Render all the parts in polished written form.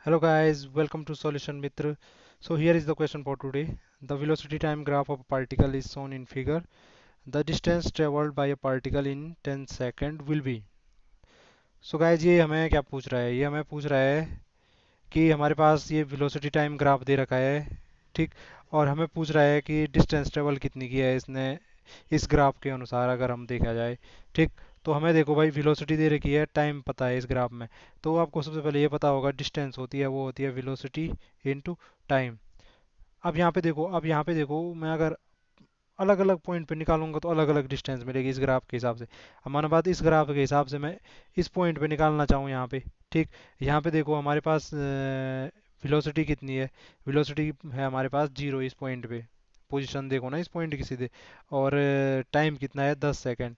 Hello guys, welcome to Solution Mitra. So here is the question for today. The velocity time graph of a particle is shown in figure. The distance traveled by a particle in 10 second will be. So guys ये हमें क्या पूछ रहा है? ये हमें पूछ रहा है कि हमारे पास ये वेलोसिटी टाइम ग्राफ दे रखा है, ठीक? और हमें पूछ रहा है कि डिस्टेंस ट्रेवल कितनी की है इसने इस ग्राफ के अनुसार अगर हम देखा जाए, ठीक? तो हमें देखो भाई वेलोसिटी दे रखी है, टाइम पता है इस ग्राफ में। तो आपको सबसे पहले ये पता होगा डिस्टेंस होती है वो होती है वेलोसिटी इनटू टाइम। अब यहाँ पे देखो मैं अगर अलग अलग पॉइंट पे निकालूंगा तो अलग अलग डिस्टेंस मिलेगी इस ग्राफ के हिसाब से। अब माना बात इस ग्राफ के हिसाब से मैं इस पॉइंट पे निकालना चाहूँ यहाँ पे, ठीक? यहाँ पे देखो हमारे पास वेलोसिटी कितनी है। वेलोसिटी है हमारे पास जीरो इस पॉइंट पे। पोजीशन देखो ना इस पॉइंट की सीधे। और टाइम कितना है 10 सेकेंड।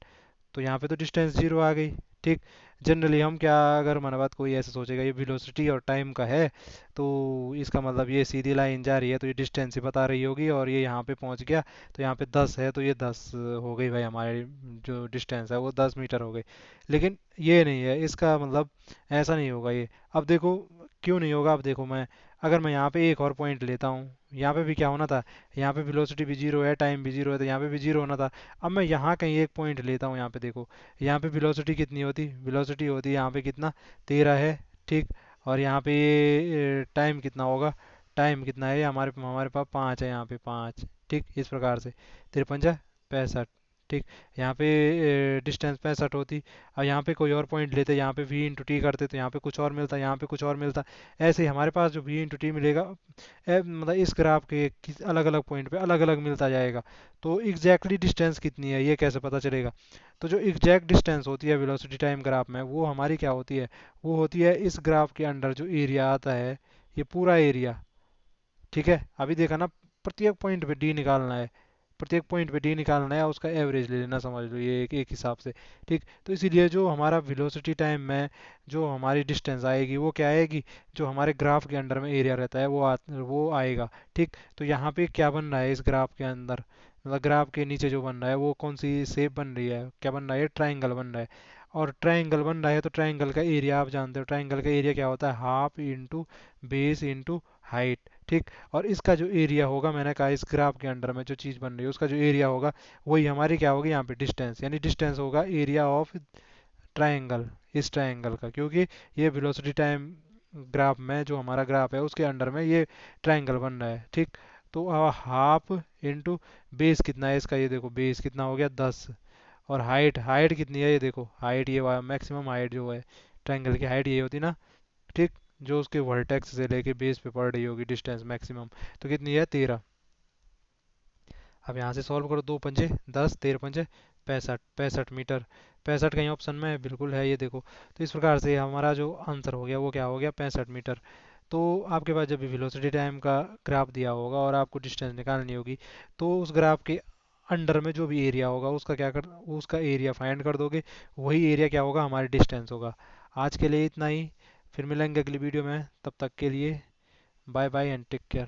तो यहाँ पे तो डिस्टेंस जीरो आ गई, ठीक? जनरली हम क्या, अगर माना बात कोई ऐसे सोचेगा ये वेलोसिटी और टाइम का है तो इसका मतलब ये सीधी लाइन जा रही है तो ये डिस्टेंस ही बता रही होगी, और ये यहाँ पे पहुँच गया तो यहाँ पे 10 है तो ये 10 हो गई भाई हमारी जो डिस्टेंस है वो 10 मीटर हो गई। लेकिन ये नहीं है इसका मतलब, ऐसा नहीं होगा ये। अब देखो क्यों नहीं होगा। अब देखो मैं अगर मैं यहाँ पे एक और पॉइंट लेता हूँ, यहाँ पे भी क्या होना था, यहाँ पे वेलोसिटी भी जीरो है टाइम भी जीरो है तो यहाँ पे भी जीरो होना था। अब मैं यहाँ कहीं एक पॉइंट लेता हूँ, यहाँ पे देखो यहाँ पे वेलोसिटी कितनी होती, वेलोसिटी होती है यहाँ पे कितना 13 है, ठीक? और यहाँ पे ये टाइम कितना होगा, टाइम कितना है हमारे हमारे पास 5 है, यहाँ पे 5, ठीक? इस प्रकार से 53 65, ठीक? यहाँ पे डिस्टेंस 65 होती। अब यहाँ पे कोई और पॉइंट लेते, यहाँ पे वी इंटू टी करते तो यहाँ पे कुछ और मिलता, यहाँ पे कुछ और मिलता। ऐसे ही हमारे पास जो वी इंटू टी मिलेगा मतलब इस ग्राफ के अलग अलग पॉइंट पे अलग अलग मिलता जाएगा। तो एग्जैक्टली डिस्टेंस कितनी है ये कैसे पता चलेगा? तो जो एग्जैक्ट डिस्टेंस होती है वेलोसिटी टाइम ग्राफ में वो हमारी क्या होती है, वो होती है इस ग्राफ के अंडर जो एरिया आता है, ये पूरा एरिया, ठीक है? अभी देखा ना, प्रत्येक पॉइंट पे डी निकालना है, प्रत्येक पॉइंट पे डी निकालना है, उसका एवरेज ले लेना, समझ लो ये एक हिसाब से, ठीक? तो इसीलिए जो हमारा वेलोसिटी टाइम में जो हमारी डिस्टेंस आएगी वो क्या आएगी, जो हमारे ग्राफ के अंडर में एरिया रहता है वो आएगा, ठीक? तो यहाँ पे क्या बन रहा है इस ग्राफ के अंदर, मतलब ग्राफ के नीचे जो बन रहा है वो कौन सी शेप बन रही है, क्या बन रहा है, ट्राइंगल बन रहा है। और ट्राइंगल बन रहा है तो ट्राइंगल का एरिया आप जानते हो, ट्राइंगल का एरिया क्या होता है, half into base into height, ठीक? और इसका जो एरिया होगा, मैंने कहा इस ग्राफ के अंडर में जो चीज़ बन रही है उसका जो एरिया होगा वही हमारी क्या होगी यहाँ पे डिस्टेंस, यानी डिस्टेंस होगा एरिया ऑफ ट्रायंगल, इस ट्रायंगल का, क्योंकि ये वेलोसिटी टाइम ग्राफ में जो हमारा ग्राफ है उसके अंडर में ये ट्रायंगल बन रहा है, ठीक? तो हाफ इंटू बेस कितना है इसका, ये देखो बेस कितना हो गया 10। और हाइट हाइट कितनी है ये देखो, हाइट ये मैक्सिमम हाइट जो है ट्रायंगल की हाइट ये होती ना, ठीक? जो उसके वर्टेक्स से लेके बेस पे पड़ रही होगी डिस्टेंस मैक्सिमम, तो कितनी है 13। अब यहाँ से सॉल्व करो, दो पंजे 10, 13 पंजे 65, 65 मीटर। 65 कहीं ऑप्शन में है? बिल्कुल है, ये देखो। तो इस प्रकार से हमारा जो आंसर हो गया वो क्या हो गया, 65 मीटर। तो आपके पास जब भी वेलोसिटी टाइम का ग्राफ दिया होगा और आपको डिस्टेंस निकालनी होगी तो उस ग्राफ के अंडर में जो भी एरिया होगा उसका क्या कर, उसका एरिया फाइंड कर दोगे, वही एरिया क्या होगा, हमारी डिस्टेंस होगा। आज के लिए इतना ही, फिर मिलेंगे अगली वीडियो में, तब तक के लिए bye bye and take care.